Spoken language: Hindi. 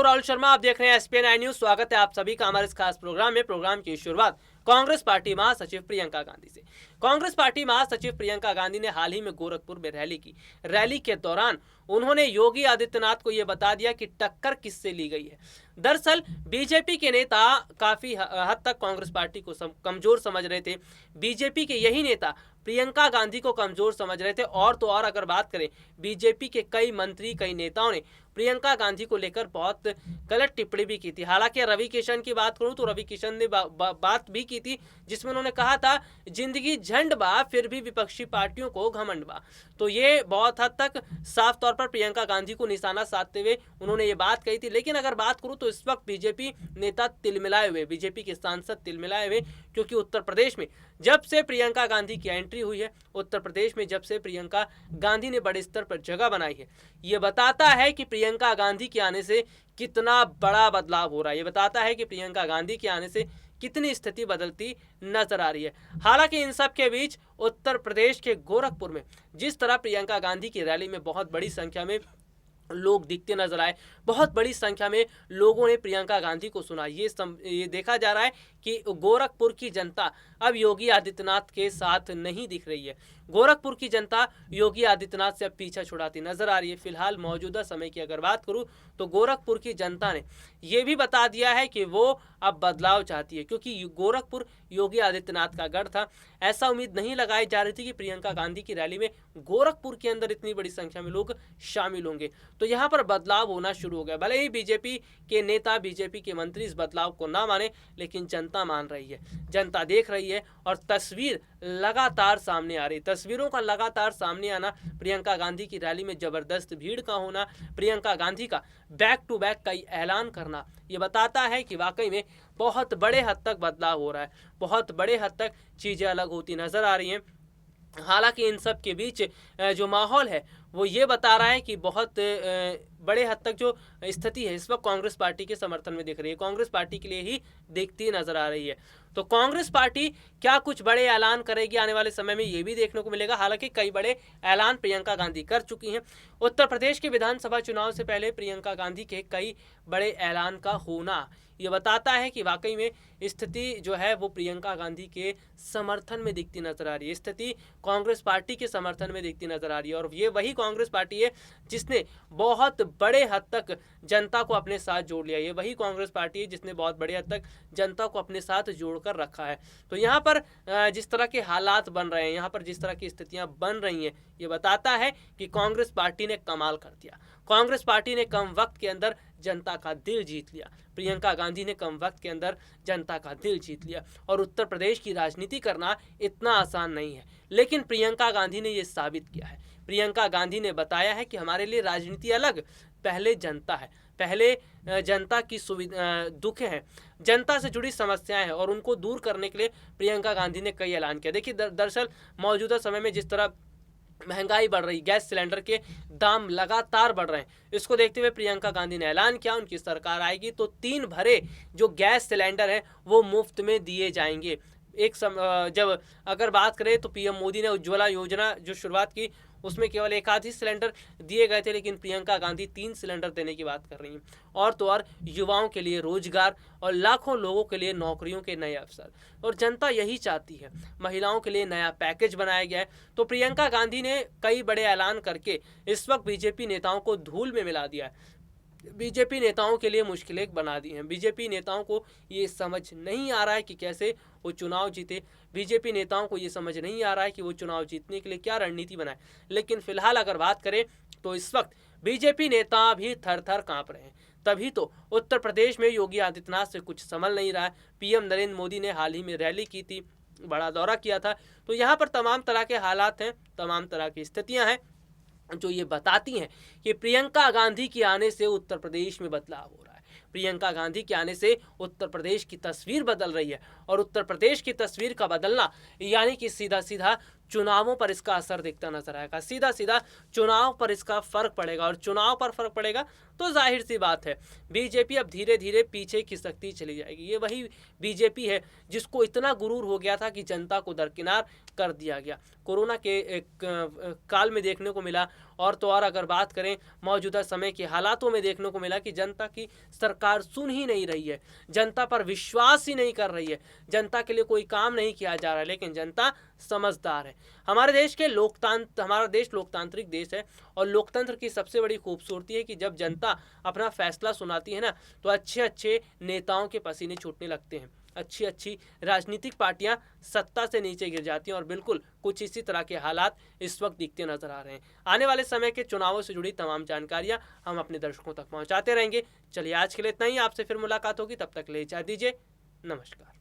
राहुल शर्मा, आप देख रहे हैं SPN न्यूज। स्वागत है आप सभी का हमारे इस खास प्रोग्राम में। प्रोग्राम की शुरुआत कांग्रेस पार्टी महासचिव प्रियंका गांधी से। कांग्रेस पार्टी महासचिव प्रियंका गांधी ने हाल ही में गोरखपुर में रैली की। रैली के दौरान उन्होंने योगी आदित्यनाथ को यह बता दिया कि टक्कर किससे ली गई है। दरअसल बीजेपी के नेता काफी हद तक कांग्रेस पार्टी को कमजोर समझ रहे थे। बीजेपी के यही नेता प्रियंका गांधी को कमजोर समझ रहे थे। और तो और अगर बात करें, बीजेपी के कई मंत्री, कई नेताओं ने प्रियंका गांधी को लेकर बहुत गलत टिप्पणी भी की थी। हालांकि रवि किशन की बात करूं तो रवि किशन ने बात भी की थी, जिसमें उन्होंने कहा था, जिंदगी झंड बा फिर भी विपक्षी पार्टियों को घमंड बा। तो ये बहुत हद तक साफ तौर पर प्रियंका गांधी को निशाना साधते हुए उन्होंने ये बात कही थी। लेकिन अगर बात करूं तो इस वक्त बीजेपी नेता तिलमिलाए हुए, बीजेपी के सांसद तिलमिलाए हुए, क्योंकि उत्तर प्रदेश में जब से प्रियंका गांधी की एंट्री हुई है, उत्तर प्रदेश में जब से प्रियंका गांधी ने बड़े स्तर पर जगह बनाई है, ये बताता है कि प्रियंका गांधी के आने से कितना बड़ा बदलाव हो रहा है। ये बताता है कि प्रियंका गांधी के आने से कितनी स्थिति बदलती नजर आ रही है। हालांकि इन सब के बीच उत्तर प्रदेश के गोरखपुर में जिस तरह प्रियंका गांधी की रैली में बहुत बड़ी संख्या में लोग दिखते नजर आए, बहुत बड़ी संख्या में लोगों ने प्रियंका गांधी को सुना, ये देखा जा रहा है कि गोरखपुर की जनता अब योगी आदित्यनाथ के साथ नहीं दिख रही है। गोरखपुर की जनता योगी आदित्यनाथ से अब पीछा छुड़ाती नजर आ रही है। फिलहाल मौजूदा समय की अगर बात करूं तो गोरखपुर की जनता ने यह भी बता दिया है कि वो अब बदलाव चाहती है, क्योंकि गोरखपुर योगी आदित्यनाथ का गढ़ था। ऐसा उम्मीद नहीं लगाई जा रही थी कि प्रियंका गांधी की रैली में गोरखपुर के अंदर इतनी बड़ी संख्या में लोग शामिल होंगे। तो यहाँ पर बदलाव होना शुरू हो गया। भले ही बीजेपी के नेता, बीजेपी के मंत्री इस बदलाव को ना माने, लेकिन जनता मान रही है, जनता देख रही है और तस्वीर लगातार सामने आ रही। तस्वीरों का लगातार सामने आना, प्रियंका गांधी की रैली में जबरदस्त भीड़ का होना, प्रियंका गांधी का बैक टू बैक कई ऐलान करना, ये बताता है कि वाकई में बहुत बड़े हद तक बदलाव हो रहा है, बहुत बड़े हद तक चीजें अलग होती नजर आ रही हैं। हालांकि इन सब के बीच जो माहौल है वो ये बता रहा है कि बहुत बड़े हद तक जो स्थिति है इस वक्त कांग्रेस पार्टी के समर्थन में दिख रही है, कांग्रेस पार्टी के लिए ही दिखती नजर आ रही है। तो कांग्रेस पार्टी क्या कुछ बड़े ऐलान करेगी आने वाले समय में, ये भी देखने को मिलेगा। हालांकि कई बड़े ऐलान प्रियंका गांधी कर चुकी हैं। उत्तर प्रदेश के विधानसभा चुनाव से पहले प्रियंका गांधी के कई बड़े ऐलान का होना ये बताता है कि वाकई में स्थिति जो है वो प्रियंका गांधी के समर्थन में दिखती नजर आ रही है, स्थिति कांग्रेस पार्टी के समर्थन में दिखती नजर आ रही है। और ये वही कांग्रेस पार्टी है जिसने बहुत बड़े हद तक जनता को अपने साथ जोड़ लिया। ये वही कांग्रेस पार्टी है जिसने बहुत बड़े हद तक जनता को अपने साथ जोड़कर रखा है। तो यहाँ पर जिस तरह के हालात बन रहे हैं, यहाँ पर जिस तरह की स्थितियां बन रही हैं, ये बताता है कि कांग्रेस पार्टी ने कमाल कर दिया। कांग्रेस पार्टी ने कम वक्त के अंदर जनता का दिल जीत लिया। प्रियंका गांधी ने कम वक्त के अंदर जनता का दिल जीत लिया। और उत्तर प्रदेश की राजनीति करना इतना आसान नहीं है, लेकिन प्रियंका गांधी ने यह साबित किया है। प्रियंका गांधी ने बताया है कि हमारे लिए राजनीति अलग, पहले जनता है, पहले जनता की दुख है, जनता से जुड़ी समस्याएं हैं, और उनको दूर करने के लिए प्रियंका गांधी ने कई ऐलान किया। देखिए, दरअसल मौजूदा समय में जिस तरह महंगाई बढ़ रही, गैस सिलेंडर के दाम लगातार बढ़ रहे हैं, इसको देखते हुए प्रियंका गांधी ने ऐलान किया, उनकी सरकार आएगी तो 3 भरे जो गैस सिलेंडर हैं वो मुफ्त में दिए जाएंगे। जब अगर बात करें तो पीएम मोदी ने उज्ज्वला योजना जो शुरुआत की, उसमें केवल 1 आध ही सिलेंडर दिए गए थे, लेकिन प्रियंका गांधी 3 सिलेंडर देने की बात कर रही हैं। और तो और युवाओं के लिए रोजगार और लाखों लोगों के लिए नौकरियों के नए अवसर, और जनता यही चाहती है। महिलाओं के लिए नया पैकेज बनाया गया है। तो प्रियंका गांधी ने कई बड़े ऐलान करके इस वक्त बीजेपी नेताओं को धूल में मिला दिया है, बीजेपी नेताओं के लिए मुश्किलें बना दी हैं। बीजेपी नेताओं को ये समझ नहीं आ रहा है कि कैसे वो चुनाव जीते, बीजेपी नेताओं को ये समझ नहीं आ रहा है कि वो चुनाव जीतने के लिए क्या रणनीति बनाए। लेकिन फिलहाल अगर बात करें तो इस वक्त बीजेपी नेता भी थर थर कांप रहे हैं। तभी तो उत्तर प्रदेश में योगी आदित्यनाथ से कुछ संभल नहीं रहा है। पीएम नरेंद्र मोदी ने हाल ही में रैली की थी, बड़ा दौरा किया था। तो यहाँ पर तमाम तरह के हालात हैं, तमाम तरह की स्थितियाँ हैं जो ये बताती हैं कि प्रियंका गांधी के आने से उत्तर प्रदेश में बदलाव हो रहा है। प्रियंका गांधी के आने से उत्तर प्रदेश की तस्वीर बदल रही है, और उत्तर प्रदेश की तस्वीर का बदलना यानी कि सीधा सीधा चुनावों पर इसका असर दिखता नजर आएगा। सीधा सीधा चुनाव पर इसका फर्क पड़ेगा, और चुनाव पर फर्क पड़ेगा तो जाहिर सी बात है बीजेपी अब धीरे धीरे पीछे खिसकती चली जाएगी। ये वही बीजेपी है जिसको इतना गुरूर हो गया था कि जनता को दरकिनार कर दिया गया। कोरोना के एक काल में देखने को मिला, और तो और अगर बात करें मौजूदा समय के हालातों में देखने को मिला कि जनता की सरकार सुन ही नहीं रही है, जनता पर विश्वास ही नहीं कर रही है, जनता के लिए कोई काम नहीं किया जा रहा है। लेकिन जनता समझदार है। हमारा देश लोकतांत्रिक देश है, और लोकतंत्र की सबसे बड़ी खूबसूरती है कि जब जनता अपना फैसला सुनाती है ना, तो अच्छे अच्छे नेताओं के पसीने छूटने लगते हैं, अच्छी अच्छी राजनीतिक पार्टियां सत्ता से नीचे गिर जाती हैं, और बिल्कुल कुछ इसी तरह के हालात इस वक्त दिखते नजर आ रहे हैं। आने वाले समय के चुनावों से जुड़ी तमाम जानकारियां हम अपने दर्शकों तक पहुंचाते रहेंगे। चलिए आज के लिए इतना ही, आपसे फिर मुलाकात होगी, तब तक ले इजाजत दीजिए, नमस्कार।